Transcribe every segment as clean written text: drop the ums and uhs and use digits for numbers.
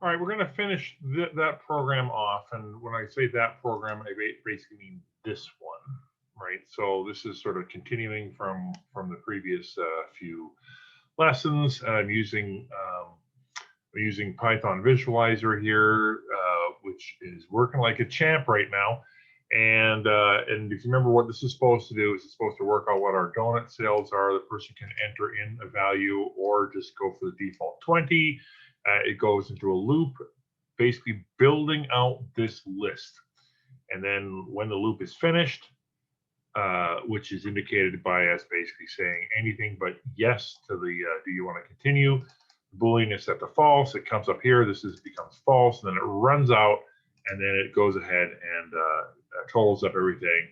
All right, we're going to finish that program off. And when I say that program, I basically mean this one, right? So this is sort of continuing from the previous few lessons. And I'm using Python Visualizer here, which is working like a champ right now. And if you remember what this is supposed to do, is it's supposed to work out what our donut sales are. The person can enter in a value or just go for the default 20. It goes into a loop, basically building out this list. And then when the loop is finished, which is indicated by us basically saying anything but yes to the do you want to continue. The Boolean is set to false. It comes up here. This becomes false. And then it runs out, and then it goes ahead and totals up everything,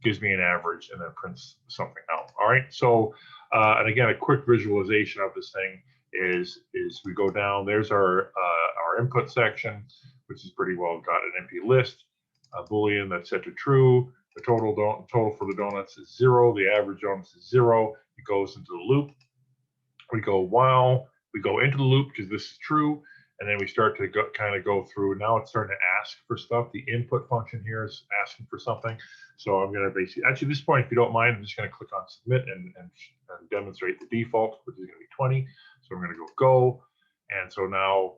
gives me an average, and then prints something out. All right. So, and again, a quick visualization of this thing is we go down. There's our input section, which is pretty well got an empty list. A Boolean that's set to true. The total for the donuts is 0. The average donuts is 0. It goes into the loop. We go while we go into the loop because this is true, and then we start to kind of go through. Now it's starting to ask for stuff. The input function here is asking for something. So I'm going to basically, actually, at this point, if you don't mind, I'm just going to click on submit and demonstrate the default, which is going to be 20. So I'm going to go. And so now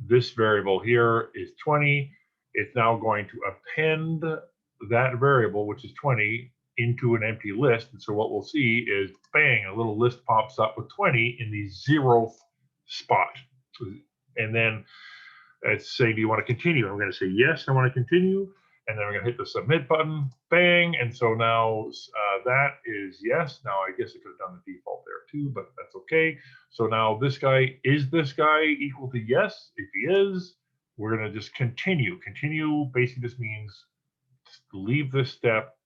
this variable here is 20. It's now going to append that variable, which is 20, into an empty list. And so what we'll see is, bang, a little list pops up with 20 in the 0th spot. And then it's saying, do you want to continue? I'm going to say, yes, I want to continue. And then I'm going to hit the submit button, bang. And so now that is yes. Now I guess I could have done the default there too, but that's okay. So now this guy equal to yes? If he is, we're going to just continue. Continue basically just means leave this step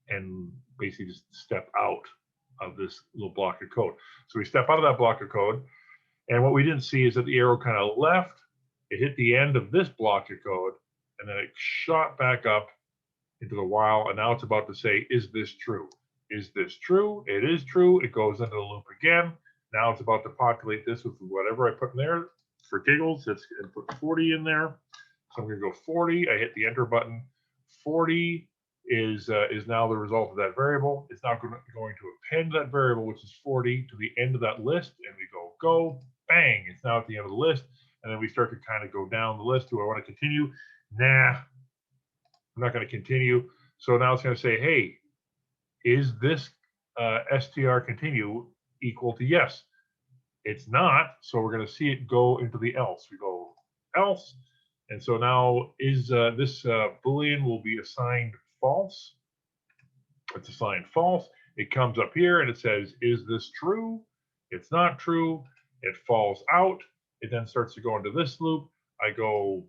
and basically just step out of this little block of code. So we step out of that block of code. And what we didn't see is that the arrow kind of left. It hit the end of this block of code, and then it shot back up into the while. And now it's about to say, is this true? Is this true? It is true. It goes into the loop again. Now it's about to populate this with whatever I put in there. For giggles, it's going to put 40 in there. So I'm going to go 40. I hit the enter button. 40 is now the result of that variable. It's now going to append that variable, which is 40, to the end of that list, and we go, bang, it's now at the end of the list. And then we start to kind of go down the list. Do I want to continue? Nah, I'm not going to continue. So now it's going to say, hey, is this str continue equal to yes? It's not, so we're going to see it go into the else. We go else, and so now is this Boolean will be assigned false. It's assigned false. It comes up here and it says, is this true? It's not true. It falls out. It then starts to go into this loop. I go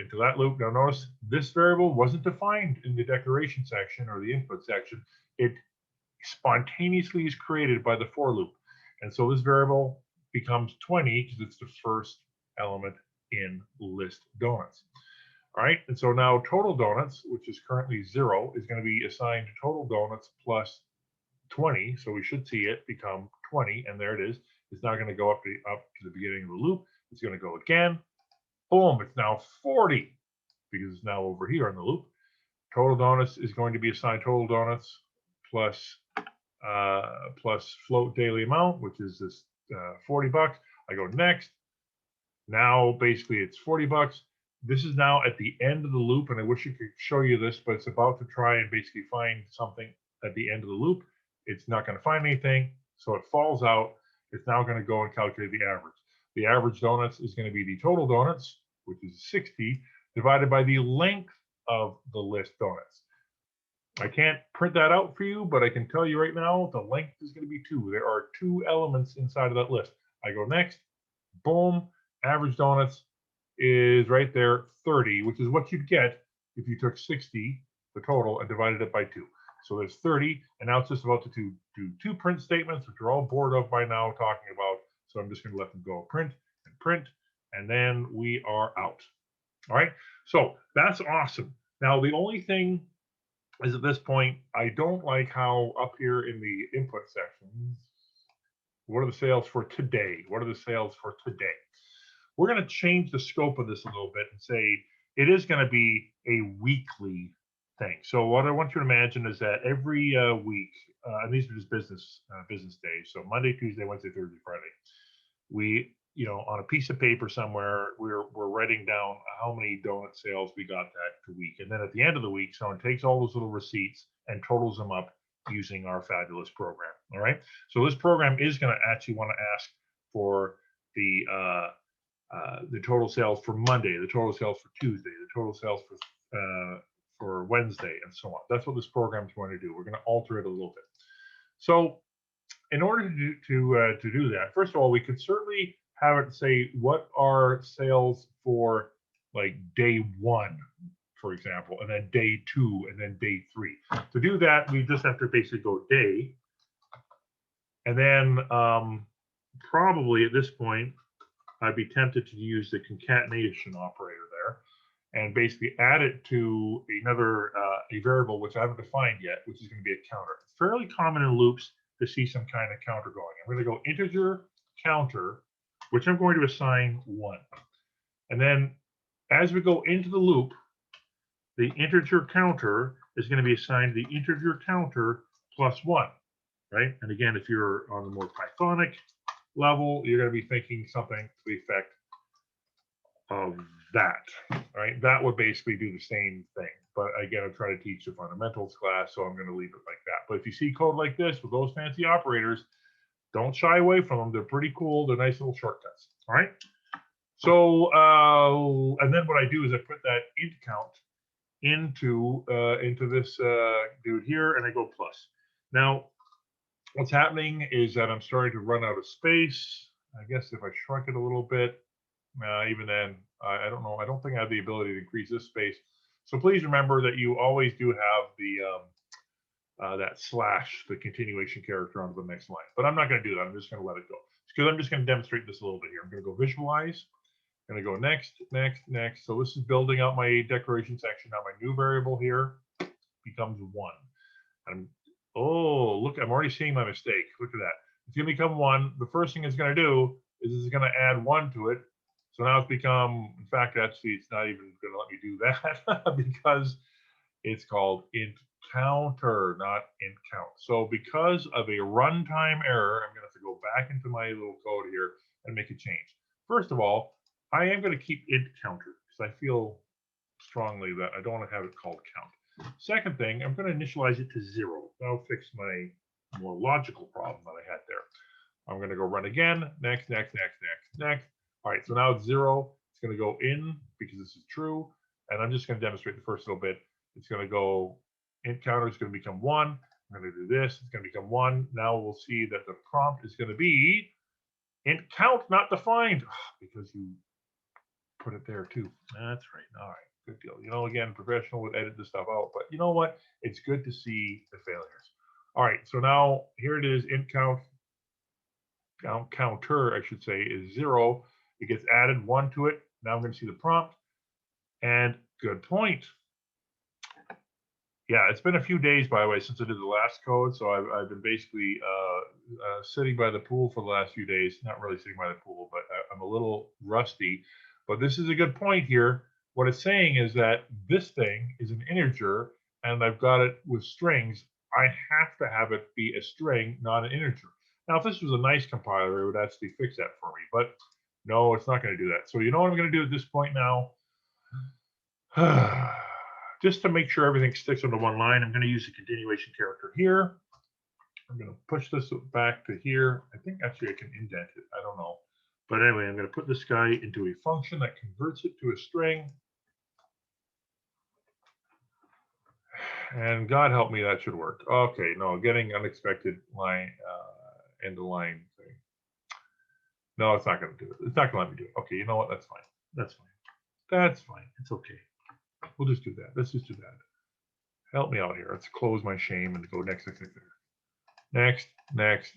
into that loop. Now notice this variable wasn't defined in the declaration section or the input section. It spontaneously is created by the for loop. And so this variable becomes 20 because it's the first element in list donuts. All right, and so now total donuts, which is currently 0, is going to be assigned to total donuts plus 20. So we should see it become 20, and there it is. It's now going to go up to the beginning of the loop. It's going to go again. Boom, it's now 40 because it's now over here in the loop. Total donuts is going to be assigned total donuts plus float daily amount, which is this 40 bucks. I go next. Now basically it's 40 bucks. This is now at the end of the loop, and I wish I could show you this, but it's about to try and basically find something at the end of the loop. It's not going to find anything, so it falls out. It's now going to go and calculate the average. The average donuts is going to be the total donuts, which is 60, divided by the length of the list donuts. I can't print that out for you, but I can tell you right now, the length is going to be 2. There are 2 elements inside of that list. I go next, boom, average donuts is right there, 30, which is what you'd get if you took 60, the total, and divided it by 2. So there's 30, and now it's just about to do 2 print statements, which you're all bored of by now talking about. So I'm just going to let them go print, and then we are out. All right, so that's awesome. Now, the only thing is at this point, I don't like how up here in the input section, what are the sales for today? What are the sales for today? we're going to change the scope of this a little bit and say it is going to be a weekly thing. So what I want you to imagine is that every week, and these are just business days. So Monday, Tuesday, Wednesday, Thursday, Friday, we, on a piece of paper somewhere, we're writing down how many donut sales we got that week. And then at the end of the week, someone takes all those little receipts and totals them up using our fabulous program. All right. So this program is going to actually want to ask for the total sales for Monday, the total sales for Tuesday, the total sales for Wednesday, and so on. That's what this program is going to do. We're going to alter it a little bit. So in order to do that, first of all, we could certainly have it say what are sales for like day 1, for example, and then day 2, and then day 3. To do that, we just have to basically go day, and then probably at this point, I'd be tempted to use the concatenation operator there and basically add it to another a variable which I haven't defined yet, which is going to be a counter. It's fairly common in loops to see some kind of counter going. I'm going to go integer counter, which I'm going to assign 1. And then as we go into the loop, the integer counter is going to be assigned the integer counter plus 1, right? And again, if you're on the more Pythonic level, you're going to be thinking something to the effect of that, right? That would basically do the same thing. But again, I'm trying to teach the fundamentals class, so I'm going to leave it like that. But if you see code like this with those fancy operators, don't shy away from them. They're pretty cool. They're nice little shortcuts. All right. So, and then what I do is I put that int count into this dude here, and I go plus. Now, what's happening is that I'm starting to run out of space. I guess if I shrunk it a little bit, even then, I don't know. I don't think I have the ability to increase this space. So please remember that you always do have the that slash, the continuation character onto the next line. But I'm not going to do that. I'm just going to let it go. Because I'm just going to demonstrate this a little bit here. I'm going to go visualize. I'm going to go next, next, next. So this is building out my declaration section. Now my new variable here becomes 1. And oh, look, I'm already seeing my mistake. Look at that. It's going to become 1. The first thing it's going to do is it's going to add 1 to it. So now it's become, in fact, actually, it's not even going to let me do that because it's called int counter, not int count. So because of a runtime error, I'm going to have to go back into my little code here and make a change. First of all, I am going to keep int counter because I feel strongly that I don't want to have it called count. Second thing, I'm going to initialize it to 0. That'll fix my more logical problem that I had there. I'm going to go run again. Next, next, next, next, next. All right, so now it's 0. It's going to go in because this is true. And I'm just going to demonstrate the first little bit. It's going to go int counter is going to become 1. I'm going to do this. It's going to become 1. Now we'll see that the prompt is going to be int count not defined because you put it there too. That's right. All right. Good deal. You know, again, professional would edit this stuff out, but you know what? It's good to see the failures. All right. So now here it is. Int count counter, I should say, is 0. It gets added 1 to it. Now I'm going to see the prompt. And good point. Yeah, it's been a few days, by the way, since I did the last code. So I've been basically sitting by the pool for the last few days. Not really sitting by the pool, but I'm a little rusty. But this is a good point here. What it's saying is that this thing is an integer, and I've got it with strings. I have to have it be a string, not an integer. Now, if this was a nice compiler, it would actually fix that for me. But no, it's not going to do that. So you know what I'm going to do at this point now? Just to make sure everything sticks onto one line, I'm going to use a continuation character here. I'm going to push this back to here. I think actually I can indent it. I don't know. But anyway, I'm going to put this guy into a function that converts it to a string. And God help me, that should work. Okay, no, getting unexpected line, end of line thing. No, it's not going to do it. It's not going to let me do it. Okay, you know what? That's fine. That's fine. That's fine. It's okay. We'll just do that. Let's just do that. Help me out here. Let's close my shame and go next, next, next, next, next.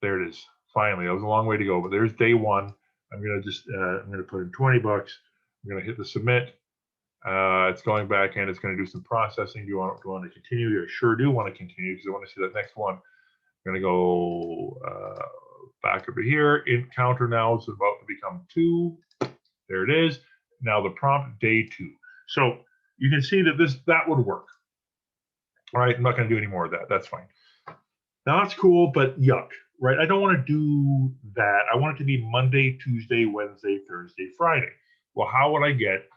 There it is. Finally, that was a long way to go, but there's day 1. I'm going to just, I'm going to put in 20 bucks. I'm going to hit the submit. It's going back and it's going to do some processing. Do you want to continue? I sure do want to continue because I want to see that next one. I'm going to go back over here. Int counter now is about to become 2. There it is. Now the prompt day 2. So you can see that that would work. All right, I'm not going to do any more of that. That's fine. Now that's cool, but yuck, right? I don't want to do that. I want it to be Monday, Tuesday, Wednesday, Thursday, Friday. Well, how would I get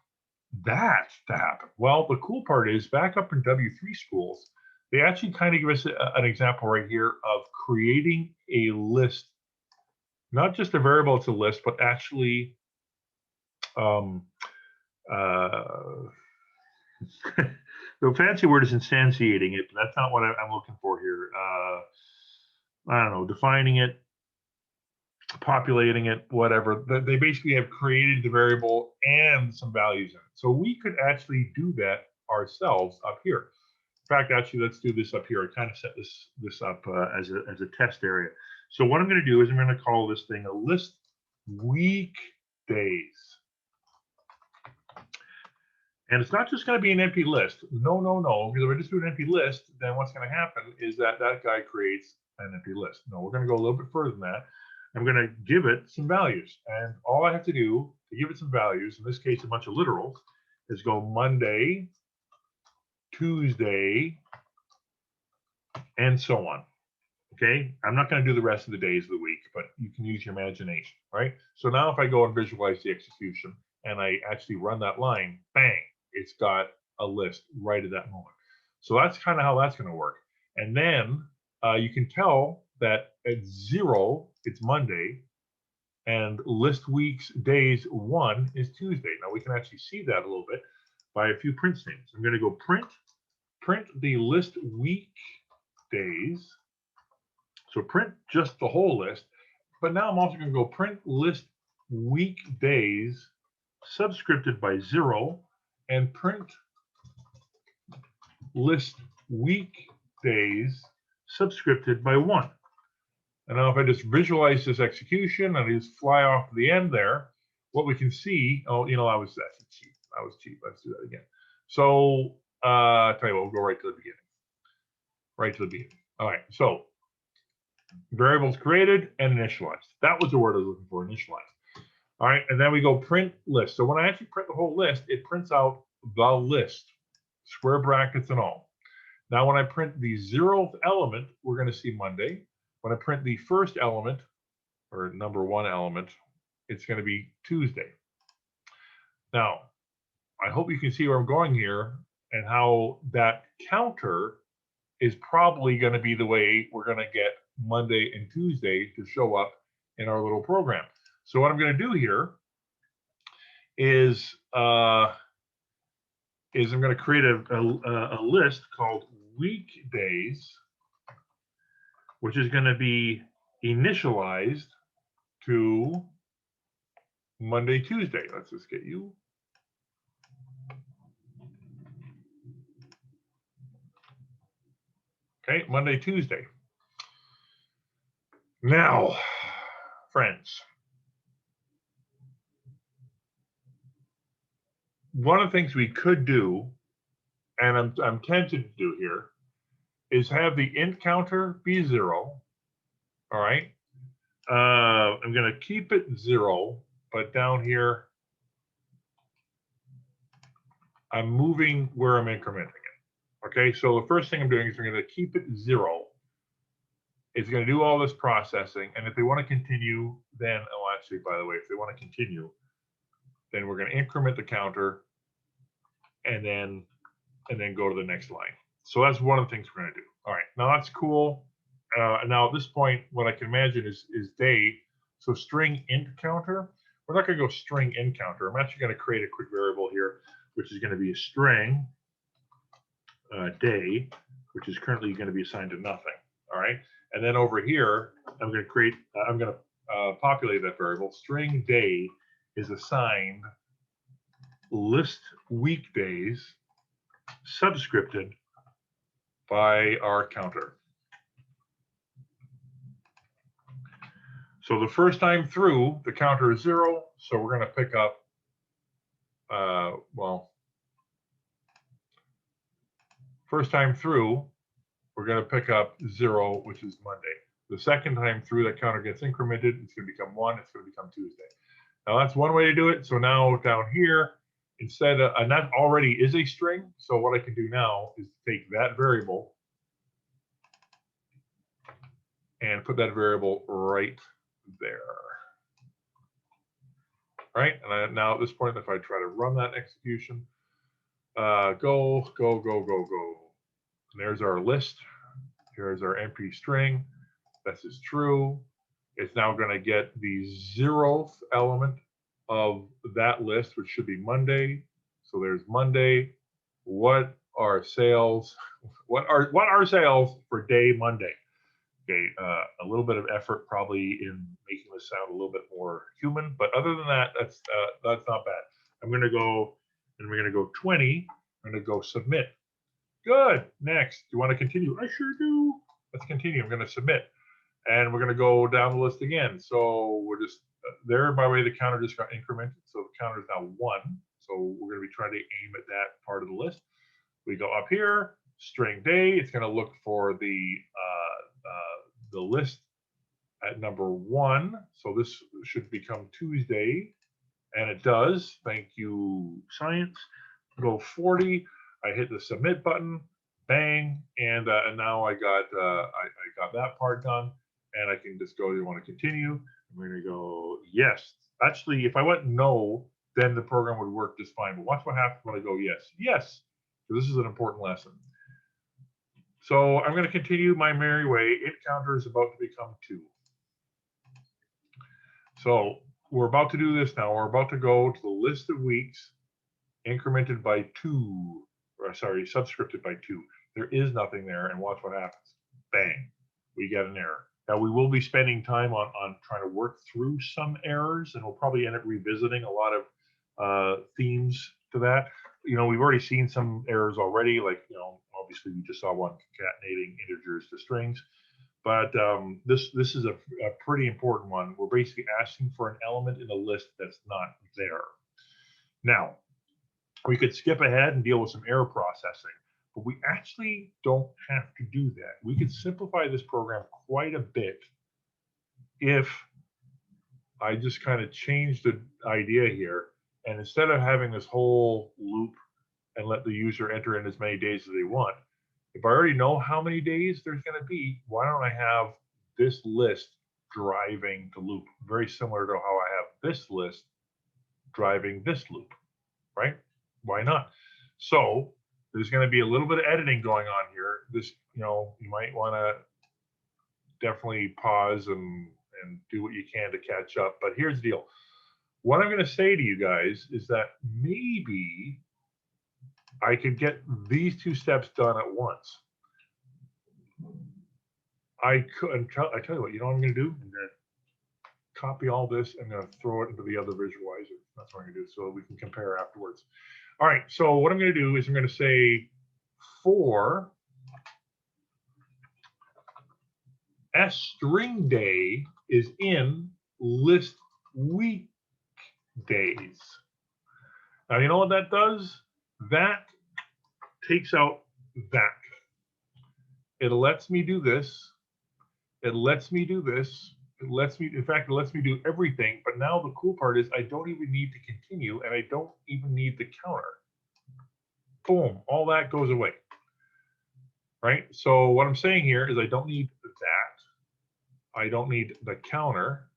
that to happen? Well, the cool part is back up in W3 schools, they actually kind of give us an example right here of creating a list, not just a variable, it's a list, but actually the fancy word is instantiating it, but that's not what I'm looking for here. I don't know, defining it, populating it, whatever. They basically have created the variable and some values in it. So we could actually do that ourselves up here. In fact, actually, let's do this up here. I kind of set this up as a test area. So what I'm going to do is I'm going to call this thing a list weekdays. And it's not just going to be an empty list. No, no, no. Because if I just do an empty list, then what's going to happen is that guy creates an empty list. No, we're going to go a little bit further than that. I'm going to give it some values. And all I have to do to give it some values, in this case, a bunch of literals, is go Monday, Tuesday, and so on. Okay, I'm not going to do the rest of the days of the week, but you can use your imagination, right? So now if I go and visualize the execution and I actually run that line, bang, it's got a list right at that moment. So that's kind of how that's going to work. And then you can tell that at 0, it's Monday, and list weeks days 1 is Tuesday. Now we can actually see that a little bit by a few print statements. I'm going to go print the list week days. So print just the whole list, but now I'm also going to go print list weekdays subscripted by 0 and print list weekdays subscripted by 1. And now if I just visualize this execution and I just fly off to the end there, what we can see, oh, you know, that's cheap. I was cheap. Let's do that again. So tell you what, we'll go right to the beginning. Right to the beginning. All right, so variables created and initialized. That was the word I was looking for, initialized. All right, and then we go print list. So when I actually print the whole list, it prints out the list, square brackets and all. Now when I print the 0th element, we're going to see Monday. When I print the first element, or number 1 element, it's going to be Tuesday. Now, I hope you can see where I'm going here and how that counter is probably going to be the way we're going to get Monday and Tuesday to show up in our little program. So what I'm going to do here is I'm going to create a list called weekdays, which is going to be initialized to Monday, Tuesday. Let's just get you. Okay, Monday, Tuesday. Now, friends, one of the things we could do, and I'm tempted to do here, is have the int counter be 0. All right. I'm going to keep it 0, but down here, I'm moving where I'm incrementing it. Okay, so the first thing I'm doing is I'm going to keep it 0. It's going to do all this processing, and if they want to continue, then, oh, actually, by the way, if they want to continue, then we're going to increment the counter, and then go to the next line. So that's one of the things we're going to do. All right, now that's cool. Now at this point, what I can imagine is day. So string int counter. We're not going to go string int counter. I'm actually going to create a quick variable here, which is going to be a string day, which is currently going to be assigned to nothing. All right, and then over here, I'm going to populate that variable. String day is assigned list weekdays subscripted by our counter. So the first time through, the counter is 0, so we're going to pick up, first time through, we're going to pick up 0, which is Monday. The second time through, that counter gets incremented. It's going to become 1. It's going to become Tuesday. Now that's one way to do it. So now down here, instead of, and that already is a string. So what I can do now is take that variable and put that variable right there. All right, and now at this point, if I try to run that execution, go. And there's our list. Here's our empty string. This is true. It's now going to get the 0th element of that list, which should be Monday. So there's Monday. What are sales? What are sales for day Monday? Okay, a little bit of effort probably in making this sound a little bit more human, but other than that, that's not bad. I'm going to go, and we're going to go 20. I'm going to go submit. Good. Next. Do you want to continue? I sure do. Let's continue. I'm going to submit. And we're going to go down the list again. So we're just there. By the way, the counter just got incremented. So the counter is now 1. So we're going to be trying to aim at that part of the list. We go up here, string day. It's going to look for the list at number 1. So this should become Tuesday. And it does. Thank you, science. Go 40. I hit the submit button. Bang. And now I got that part done. And I can just go, you want to continue? I'm going to go, yes. Actually, if I went no, then the program would work just fine. But watch what happens when I go yes. Yes. So this is an important lesson. So I'm going to continue my merry way. Int counter is about to become 2. So we're about to do this now. We're about to go to the list of weeks incremented by 2. Or sorry, subscripted by 2. There is nothing there. And watch what happens. Bang. We get an error. Now, we will be spending time on trying to work through some errors, and we'll probably end up revisiting a lot of themes to that. You know, we've already seen some errors already, like, you know, obviously we just saw one concatenating integers to strings. But this is a pretty important one. We're basically asking for an element in a list that's not there. Now, we could skip ahead and deal with some error processing. But we actually don't have to do that. We could simplify this program quite a bit if I just kind of change the idea here. And instead of having this whole loop and let the user enter in as many days as they want, if I already know how many days there's going to be, why don't I have this list driving the loop? Very similar to how I have this list driving this loop, right? Why not? So there's going to be a little bit of editing going on here. This, you know, you might want to definitely pause and do what you can to catch up. But here's the deal. What I'm going to say to you guys is that maybe I could get these 2 steps done at once. I tell you what, you know what I'm going to do? I'm going to copy all this and I'm going to throw it into the other visualizer. That's what I'm going to do so we can compare afterwards. All right, so what I'm going to do is I'm going to say for S string day is in list weekdays. Now, you know what that does? That takes out that. It lets me do this. It lets me do this. It lets me, in fact, it lets me do everything. But now the cool part is I don't even need to continue and I don't even need the counter. Boom, all that goes away. Right? So what I'm saying here is I don't need that. I don't need the counter.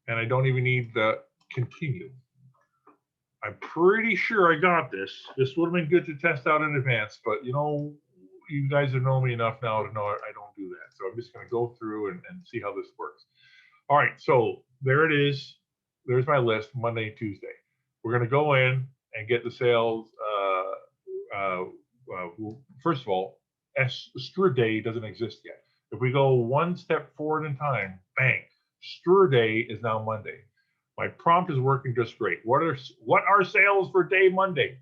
And I don't even need the continue. I'm pretty sure I got this. This would have been good to test out in advance, but you know, you guys have known me enough now to know I don't do that. So I'm just going to go through and see how this works. All right, so there it is. There's my list, Monday, Tuesday. We're going to go in and get the sales. First of all, str day doesn't exist yet. If we go one step forward in time, bang, str day is now Monday. My prompt is working just great. What are sales for day Monday?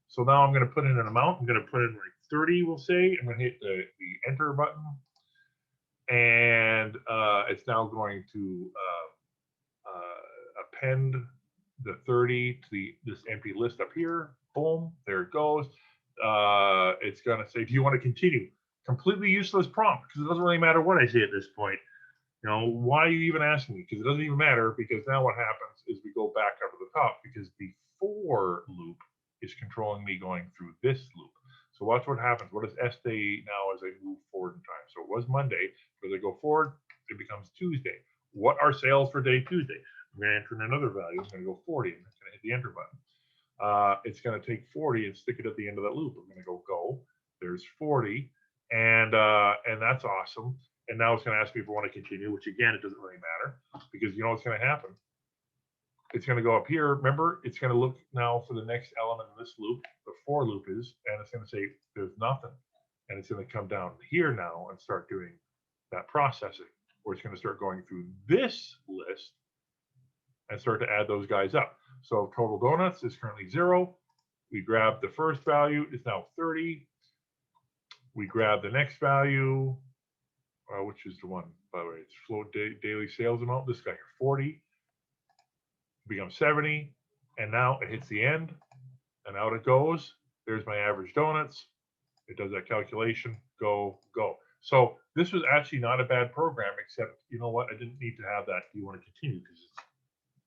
So now I'm going to put in an amount. I'm going to put in like 30, we'll say. I'm going to hit the enter button. And it's now going to append the 30 to this empty list up here. Boom, there it goes. It's going to say, do you want to continue? Completely useless prompt because it doesn't really matter what I say at this point. You know, why are you even asking me? Because it doesn't even matter, because now what happens is we go back up to the top, because the for loop is controlling me going through this loop. So watch what happens. What is S day now as I move forward in time? So it was Monday. As I go forward, it becomes Tuesday. What are sales for day Tuesday? I'm going to enter in another value. I'm going to go 40. I'm going to hit the enter button. It's going to take 40 and stick it at the end of that loop. I'm going to go. There's 40, and that's awesome. And now it's going to ask me if I want to continue, which again, it doesn't really matter, because you know what's going to happen. It's going to go up here. Remember, it's going to look now for the next element in this loop, the for loop is, and it's going to say there's nothing. And it's going to come down here now and start doing that processing, where it's going to start going through this list and start to add those guys up. So total donuts is currently 0. We grab the first value, it's now 30. We grab the next value, which is the one, by the way, it's float daily sales amount. This guy here, 40. Becomes 70, and now it hits the end, and out it goes. There's my average donuts. It does that calculation. Go. So this was actually not a bad program, except you know what? I didn't need to have that. You want to continue, because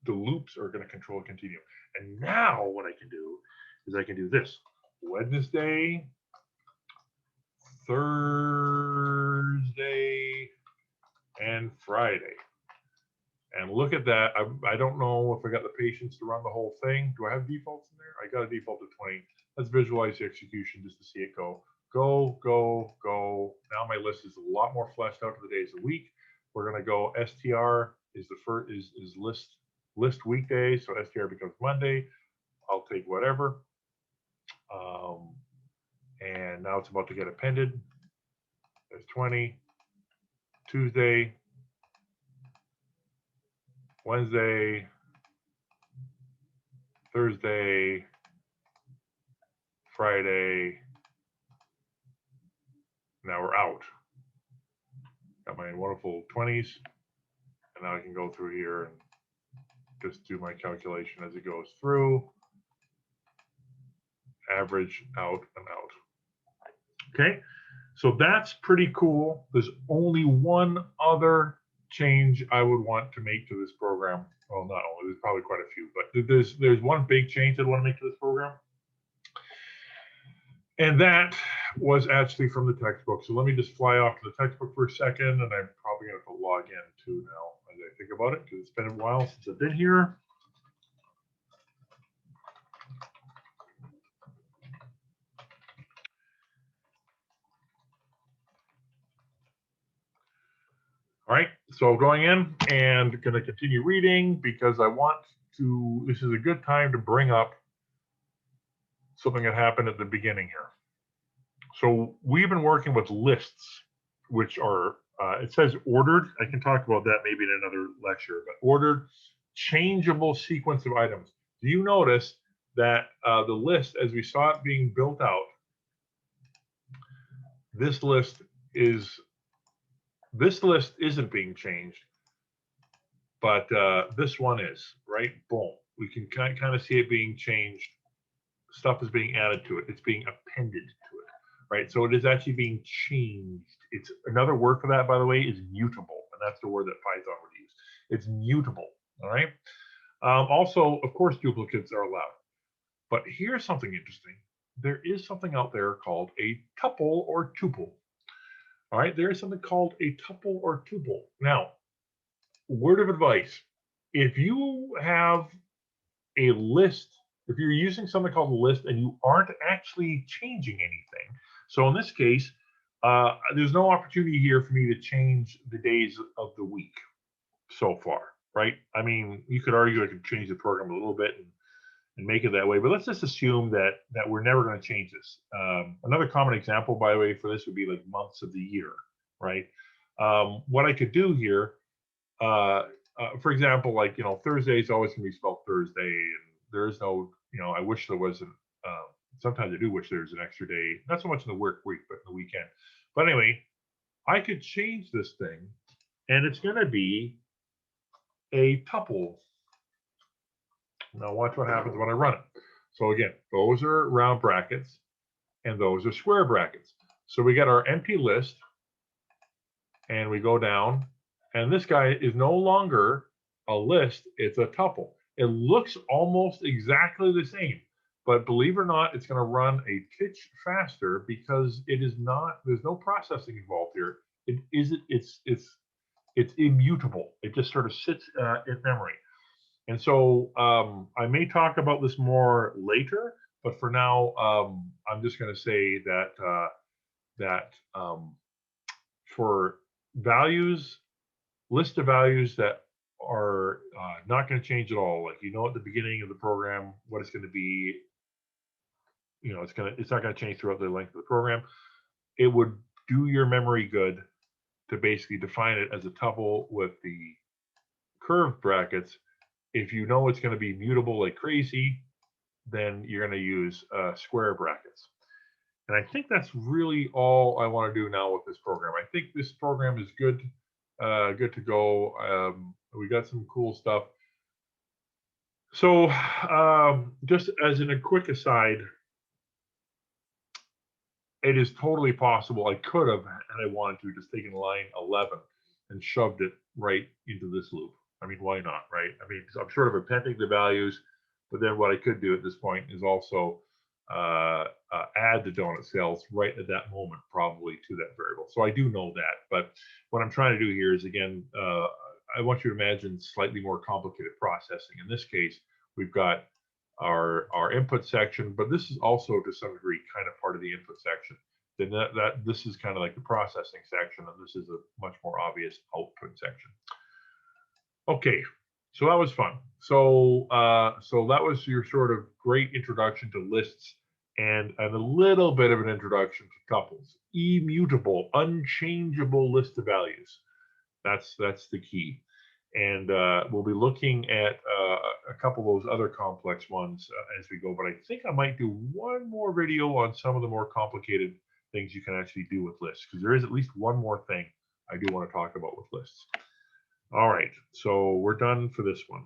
the loops are going to control continue. And now what I can do is I can do this: Wednesday, Thursday, and Friday. And look at that. I don't know if I got the patience to run the whole thing. Do I have defaults in there? I got a default of 20. Let's visualize the execution just to see it go. Go. Now my list is a lot more fleshed out to the days of the week. We're going to go str is the first is list weekday. So str becomes Monday. I'll take whatever. And now it's about to get appended. There's 20. Tuesday. Wednesday, Thursday, Friday. Now we're out. Got my wonderful 20s. And now I can go through here and just do my calculation as it goes through. Average out and out. Okay, so that's pretty cool. There's only one other change I would want to make to this program. Well, not only, there's probably quite a few, but there's one big change I'd want to make to this program. And that was actually from the textbook. So let me just fly off to the textbook for a second, and I'm probably going to have to log in too now as I think about it, because it's been a while since I've been here. All right, so going in and going to continue reading, because I want to, this is a good time to bring up something that happened at the beginning here. So we've been working with lists, which are, it says ordered. I can talk about that maybe in another lecture, but ordered changeable sequence of items. Do you notice that the list, as we saw it being built out, this list isn't being changed, but this one is, right? Boom. We can kind of see it being changed. Stuff is being added to it. It's being appended to it, right? So it is actually being changed. It's another word for that, by the way, is mutable, and that's the word that Python would use. It's mutable, all right? Also, of course, duplicates are allowed. But here's something interesting. There is something out there called a tuple or tuple. All right, there is something called a tuple or tuple. Now, word of advice, if you have a list, if you're using something called a list and you aren't actually changing anything, so in this case, there's no opportunity here for me to change the days of the week so far, right? I mean, you could argue I could change the program a little bit and make it that way, but let's just assume that we're never going to change this. Another common example, by the way, for this would be like months of the year, right? What I could do here, for example, like, Thursday is always going to be spelled Thursday, and there is no, I wish there wasn't, sometimes I do wish there's an extra day, not so much in the work week, but in the weekend. But anyway, I could change this thing, and it's going to be a tuple. Now watch what happens when I run it. So again, those are round brackets and those are square brackets. So we get our empty list and we go down And this guy is no longer a list, it's a tuple. It looks almost exactly the same, but believe it or not, it's going to run a titch faster because it is not, there's no processing involved here. It's immutable. It just sort of sits in memory. And so I may talk about this more later, but for now, I'm just going to say that for values, list of values that are not going to change at all, like at the beginning of the program what it's going to be, it's not going to change throughout the length of the program. It would do your memory good to basically define it as a tuple with the curved brackets. If you know it's going to be mutable like crazy, then you're going to use square brackets. And I think that's really all I want to do now with this program. I think this program is good to go. We got some cool stuff. So just as a quick aside, it is totally possible I could have, and I wanted to, just taken line 11 and shoved it right into this loop. I mean, why not, right? I mean, I'm sort of appending the values, but then what I could do at this point is also add the donut sales right at that moment, probably to that variable. So I do know that, but what I'm trying to do here is, again, I want you to imagine slightly more complicated processing. In this case, we've got our input section, but this is also to some degree kind of part of the input section. Then this is kind of like the processing section, and this is a much more obvious output section. Okay, so that was fun. So so that was your sort of great introduction to lists and a little bit of an introduction to tuples. Immutable, unchangeable list of values. That's the key. And we'll be looking at a couple of those other complex ones as we go. But I think I might do one more video on some of the more complicated things you can actually do with lists, because there is at least one more thing I do want to talk about with lists. All right, so we're done for this one.